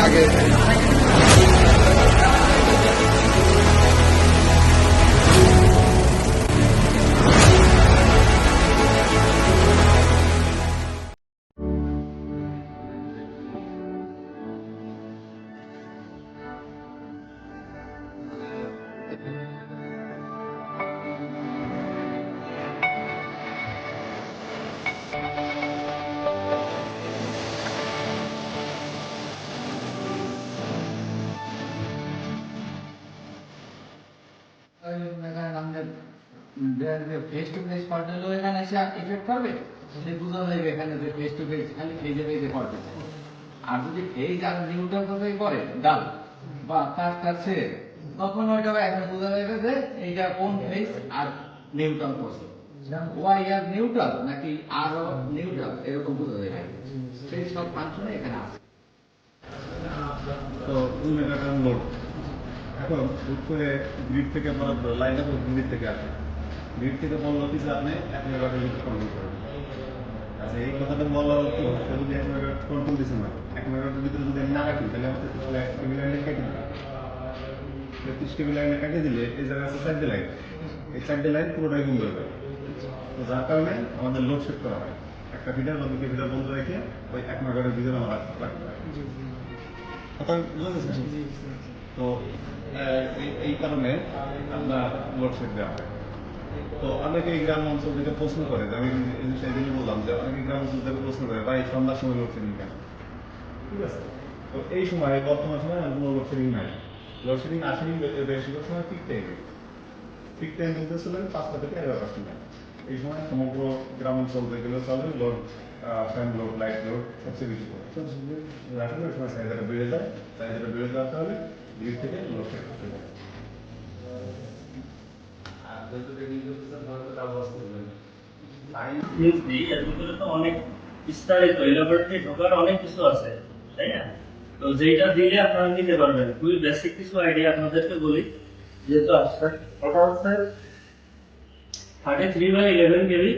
আগে face to face পাল্টালেও এখানে এসে ইফেক্ট করবে, সে বোঝা যাবে এখানে যে ফেস টু ফেস খালি ফেজে ফেজে করবে। আর যদি ফেজ আর নিউটন কোথায় করে ডাল বা তার ছেড়ে, তখন ওইটা এখানে বোঝা যাবে যে এইটা কোন ফেজ আর নিউটন করছে, ওয়াই আর নিউটন নাকি আর নিউটন, এরকম বোঝা যাবে। সেই সব ফাংশনে এখানে আছে। তো লোড এখন করে গ্রিড থেকে লাইনটা গ্রিড থেকে আসে, গ্রিড থেকে বললো কি যে আপনি 1 মেগাওয়াটের ভিতরে কন্ট্রোল করবেন। আচ্ছা, এই কথাটা বলা হতো যদি 1 মেগাওয়াট কন্ট্রোল দিচ্ছে না, 1 মেগাওয়াটের ভিতরে যদি আমি না রাখি তাহলে আমি 33 কেবি লাইনে কেটে দিই। 33 কেবি লাইনে কেটে দিলে এই জায়গায় আছে 4টে লাইন, এই 4টে লাইন পুরোটাই বন্ধ হয়ে যাবে। তো যার কারণে আমাদের লোড শেড করা হয়, একটা ফিডার বা দুটো ফিডার বন্ধ রেখে ওই 1 মেগাওয়াটের ভিতরে আমরা রাখতে হয়। তো এই কারণে আমরা লোডশেড দেওয়া হয়। তো অনেকে গ্রাম অঞ্চল থেকে প্রশ্ন করে যে আমি সেদিন বললাম যে অনেকে গ্রাম অঞ্চল থেকে প্রশ্ন করে ভাই সন্ধ্যার সময় লোডশেডিং কেন, ঠিক আছে। তো এই সময় বর্তমান সময় কোনো লোডশেডিং নাই, লোডশেডিং আসেনি বেশিরভাগ সময় পিক টাইমে, পিক টাইম বলতে চলে 5টা থেকে 11টার সময়। এই সময় সমগ্র গ্রাম অঞ্চল যেগুলো চলে load, fan load, light load সবচেয়ে বেশি পড়ে। রাখলে ওই সময় চাহিদাটা বেড়ে যায়, চাহিদাটা বেড়ে যাওয়ার কারণে গ্রিড থেকে লোডশেড করতে যায়। এর ভিতরে তো অনেক বিস্তারিত ল্যাবরেটরি ঢোকার অনেক কিছু আছে, তাই না? তো যেটা দিলে আপনারা নিতে পারবেন। খুবই বেসিক কিছু আইডিয়া আপনাদেরকে বলি, যেহেতু আসছে ওটা হচ্ছে 33/11 কেভি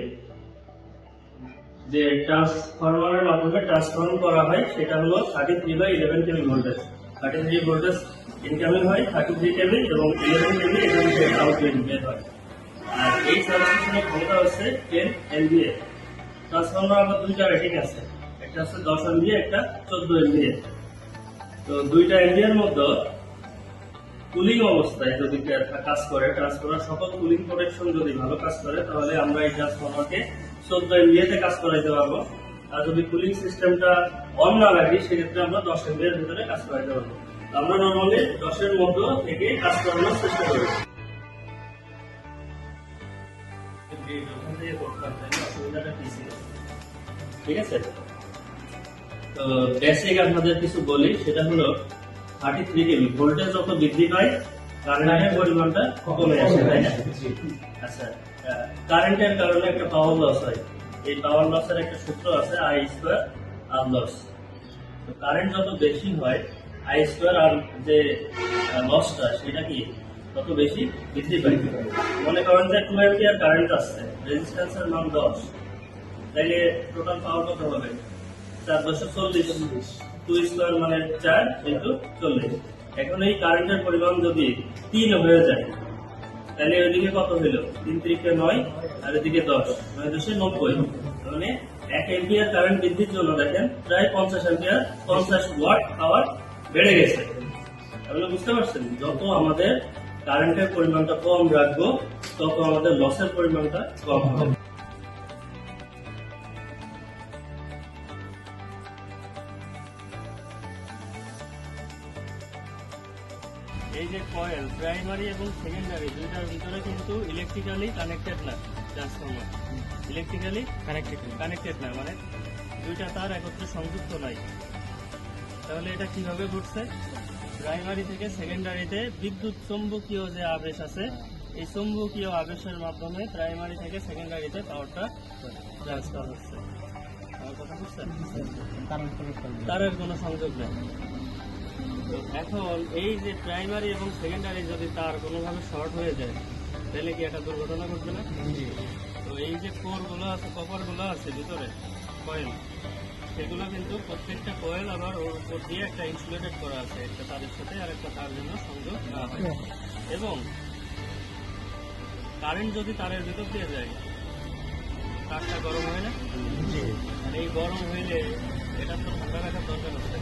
যে ট্রান্সফরমারের মাধ্যমে ট্রান্সফর্ম করা হয়, সেটা হলো 33/11 কেভি ভোল্টেজ। 33 ভোল্টেজ ইনকামিং হয়, 33 কেভি এবং 11 কেভি এখান থেকে আউটগোয়িং বের হয়। আর এই সাবস্টেশনের ক্ষমতা হচ্ছে 10 MVA। ট্রান্সফরমার আবার দুইটা রেটিং আছে, একটা হচ্ছে 10 MVA, একটা 14 MVA। তো দুইটা MVA এর মধ্যে কুলিং অবস্থায় যদি কাজ করে, ট্রান্সফরমার সকল কুলিং প্রোটেকশন যদি ভালো কাজ করে, তাহলে আমরা এই ট্রান্সফরমারকে 14 MVA তে কাজ করাইতে পারবো। আর যদি কুলিং সিস্টেমটা অন না রাখি, সেক্ষেত্রে আমরা 10 MVA এর ভিতরে কাজ করাইতে পারবো। আমরা নর্মালি 10 এর মধ্যে থেকে কাজ করানোর চেষ্টা করি। ঠিক আছে, তো বেসিক আপনাদের কিছু বলি, সেটা হলো 33 কেভি ভোল্টেজ যত বৃদ্ধি পায় কারেন্টের পরিমাণটা কমে আসে, তাই না? আচ্ছা, কারেন্টের কারণে একটা পাওয়ার লস হয়। এই পাওয়ার লসের একটা সূত্র আছে, I² আর লস। তো কারেন্ট যত বেশি হয়, I² আর যে লসটা সেটা কি তত বেশি বৃদ্ধি পায়। মনে করেন যে 2 অ্যাম্পিয়ার কারেন্ট আসছে, রেজিস্ট্যান্সের মান 10, তাইলে টোটাল পাওয়ার কত হবে? 440। 2² মানে 4 ইন্টু 40। এখন এই কারেন্টের পরিমাণ যদি 3 হয়ে যায়, তাহলে ওইদিকে কত হইল? 3 3 9 আর এদিকে 10, 9 10 90। মানে 1 অ্যাম্পিয়ার কারেন্ট বৃদ্ধির জন্য দেখেন প্রায় 50 অ্যাম্পিয়ার, 50 ওয়াট পাওয়ার বেড়ে গেছে। আপনি বুঝতে পারছেন, যত আমাদের কারেন্টের পরিমাণটা কম রাখবো, তত আমাদের লসের পরিমাণটা কম হবে। এই যে কয়েল প্রাইমারি এবং সেকেন্ডারি দুইটার ভিতরে কিন্তু ইলেকট্রিক্যালি কানেক্টেড না, ট্রান্সফরমার ইলেকট্রিক্যালি কানেক্টেড না, মানে দুইটা তার একত্রে সংযুক্ত নাই। তাহলে এটা কিভাবে ঘটছে? প্রাইমারি থেকে সেকেন্ডারিতে বিদ্যুৎ চৌম্বকীয় যে আবেশ আছে, এই চৌম্বকীয় আবেশের মাধ্যমে প্রাইমারি থেকে সেকেন্ডারিতে পাওয়ারটা ট্রান্সফার হচ্ছে। আমার কথা বুঝছেন? তারের কোনো সংযোগ নেই। এখন এই যে প্রাইমারি এবং সেকেন্ডারি যদি তার কোনোভাবে শর্ট হয়ে যায়, তাহলে কি একটা দুর্ঘটনা ঘটবে না? তো এই যে কোর গুলো আছে, কপার গুলো আছে ভিতরে কয়েল, সেগুলো কিন্তু প্রত্যেকটা কয়েল আবার ওর উপর দিয়ে একটা ইনসুলেটেড করা আছে, একটা তারের সাথে আর একটা তার জন্য সংযোগ করা হয়। এবং কারেন্ট যদি তারের ভিতর দিয়ে যায়, তারটা গরম হয় না? আর এই গরম হইলে এটা তো ঠান্ডা রাখার দরকার আছে।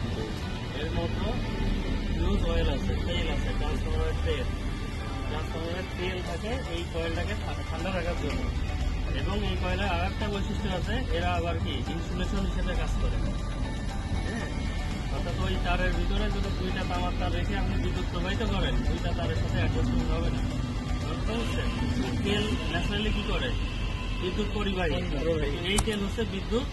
এর মধ্যে ফিউজ অয়েল আছে, তেল আছে, ট্রান্সফরমারের তেল থাকে এই কয়েলটাকে ঠান্ডা রাখার জন্য। এবং এই কয়েলের আর একটা বৈশিষ্ট্য আছে, এরা আবার কি ইনসুলেশন হিসেবে কাজ করে। হ্যাঁ, অর্থাৎ ওই তারের ভিতরে যদি দুইটা তামার তার রেখে আপনি বিদ্যুৎ প্রবাহিত করেন, দুইটা তারের সাথে অ্যাডজাস্টমেন্ট হবে না। বুঝতে পারছেন? তেল ন্যাচারালি কি করে? বিদ্যুৎ পরিবাহী। এই তেল হচ্ছে বিদ্যুৎ